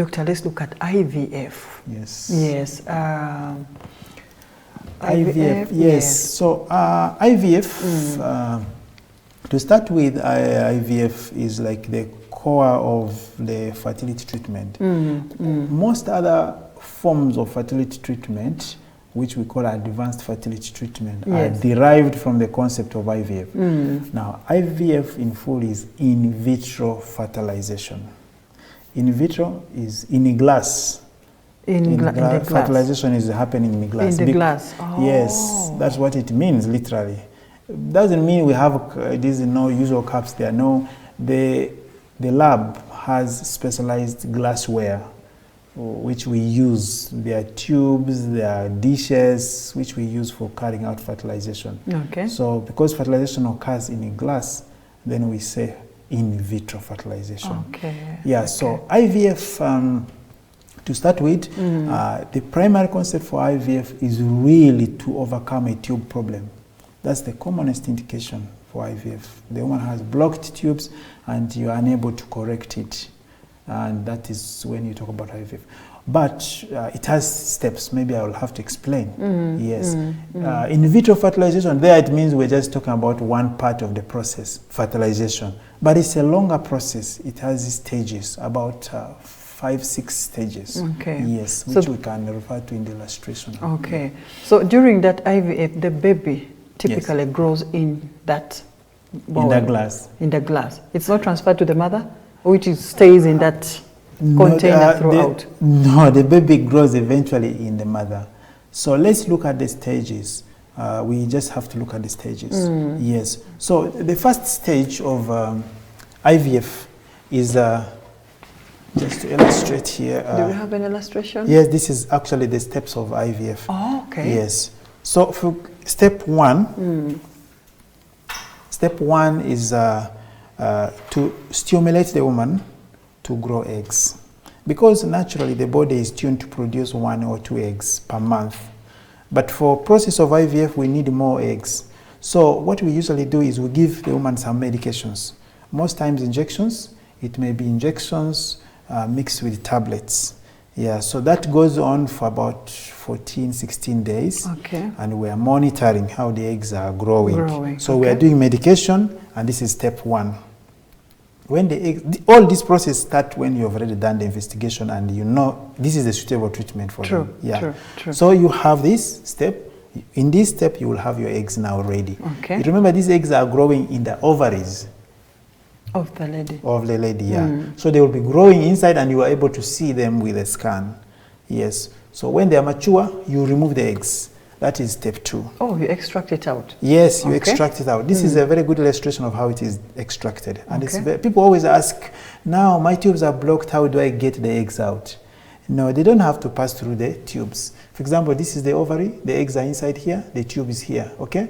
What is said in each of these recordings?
Doctor, let's look at IVF. Yes. Yes. IVF, yes. So IVF, to start with, IVF is like the core of the fertility treatment. Most other forms of fertility treatment, which we call advanced fertility treatment, are derived from the concept of IVF. Now, IVF in full is in vitro fertilization. In vitro is in a glass. In the glass. Fertilization is happening in the glass. In the glass. Oh. Yes, that's what it means, literally. Doesn't mean we have these usual cups there. No, the lab has specialized glassware which we use. There are tubes, there are dishes which we use for carrying out fertilization. Okay. So because fertilization occurs in a glass, then we say in vitro fertilization. Okay. Yeah. Okay. So IVF. To start with, the primary concept for IVF is really to overcome a tube problem. That's the commonest indication for IVF. The woman has blocked tubes and you are unable to correct it. And that is when you talk about IVF. But it has steps. Maybe I will have to explain. Yes. In vitro fertilization, there it means we're just talking about one part of the process, fertilization. But it's a longer process. It has stages, about 5-6 stages. Okay. Yes, which we can refer to in the illustration. Okay. So during that IVF, the baby typically grows in that bowl. In that glass. In the glass. It's not transferred to the mother, which stays in that container throughout? No, the baby grows eventually in the mother. So let's look at the stages. We just have to look at the stages. Yes. So the first stage of IVF is just to illustrate here. Do we have an illustration? Yes, this is actually the steps of IVF. Oh, okay. Yes. So for step one, step one is to stimulate the woman to grow eggs. Because naturally the body is tuned to produce 1 or 2 eggs per month. But for process of IVF, we need more eggs. So what we usually do is we give the woman some medications. Most times injections. It may be injections mixed with tablets. Yeah, so that goes on for about 14, 16 days. Okay. And we are monitoring how the eggs are growing. So we are doing medication, and this is step one. When the eggs, all this process starts when you have already done the investigation and you know this is a suitable treatment for them. Yeah. True. So you have this step. In this step, you will have your eggs now ready. Okay. Remember, these eggs are growing in the ovaries. Of the lady. Of the lady, yeah. So they will be growing inside and you are able to see them with a scan. Yes. So when they are mature, you remove the eggs. That is step 2. Oh, you extract it out? Yes, you extract it out. This is a very good illustration of how it is extracted. And it's people always ask, now my tubes are blocked, how do I get the eggs out? No, they don't have to pass through the tubes. For example, this is the ovary, the eggs are inside here, the tube is here, okay?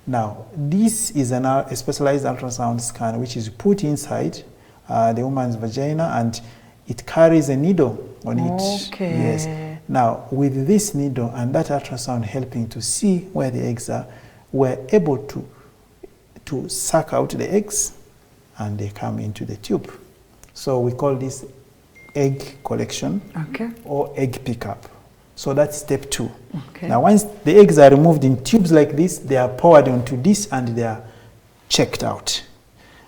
Now, this is a specialized ultrasound scan which is put inside the woman's vagina and it carries a needle on it. Okay. Yes. Now, with this needle and that ultrasound helping to see where the eggs are, we're able to suck out the eggs and they come into the tube. So we call this egg collection or egg pickup. So that's step 2. Okay. Now, once the eggs are removed in tubes like this, they are poured onto this and they are checked out.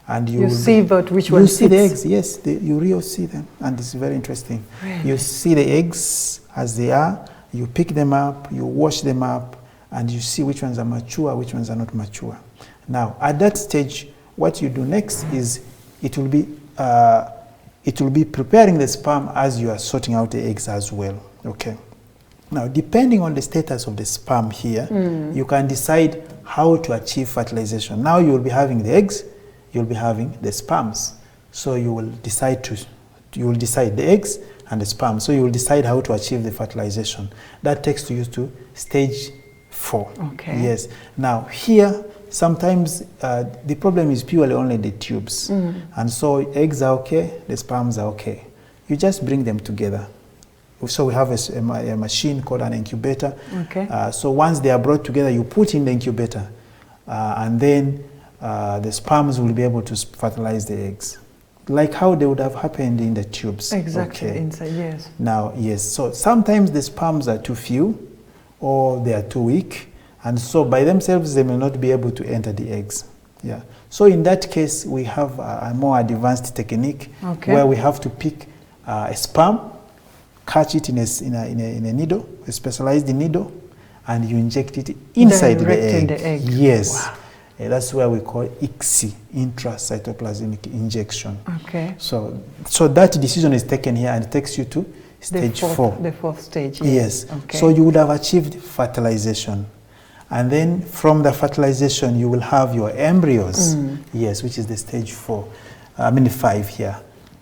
And you see which one. You see the eggs, yes, you really see them, and it's very interesting. Really? You see the eggs as they are, you pick them up, you wash them up, and you see which ones are mature, which ones are not mature. Now, at that stage, what you do next is it will be preparing the sperm as you are sorting out the eggs as well. Okay. Now, depending on the status of the sperm here, you can decide how to achieve fertilization. Now you will be having the eggs, you'll be having the sperms. So you will decide the eggs and the sperm. So you will decide how to achieve the fertilization. That takes you to stage 4. Okay. Yes. Now here, sometimes the problem is purely only the tubes. And so eggs are okay, the sperms are okay. You just bring them together. So we have a machine called an incubator. Okay. So once they are brought together, you put in the incubator and then the sperms will be able to fertilize the eggs. like how they would have happened in the tubes. Exactly, Okay. inside, yes. Now, yes, so sometimes the sperms are too few or they are too weak, and so by themselves they may not be able to enter the eggs. Yeah. So in that case, we have a more advanced technique where we have to pick a sperm, catch it in a needle, a specialized needle, and you inject it inside the egg. In the egg. Yes. Wow. That's where we call ICSI, intracytoplasmic injection. Okay. So that decision is taken here and it takes you to stage 4. The fourth stage, yes. Okay. So you would have achieved fertilization. And then from the fertilization, you will have your embryos. Yes, which is the stage 4. 5 here.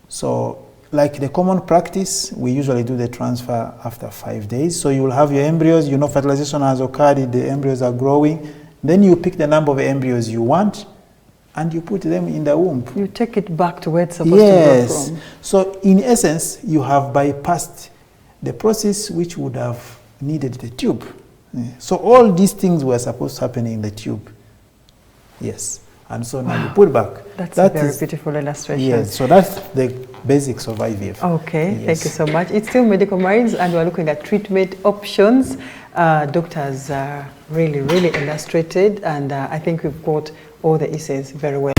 So like the common practice, we usually do the transfer after 5 days. So you will have your embryos, you know fertilization has occurred, the embryos are growing. Then you pick the number of embryos you want and you put them in the womb. You take it back to where it's supposed to go from. So in essence, you have bypassed the process which would have needed the tube. So all these things were supposed to happen in the tube. Yes. And so now you put back. That's a very beautiful illustration. Yes, so that's the basics of IVF. Okay, yes. Thank you so much. It's still Medical Minds and we're looking at treatment options. Doctors really illustrated, and I think we've got all the essays very well.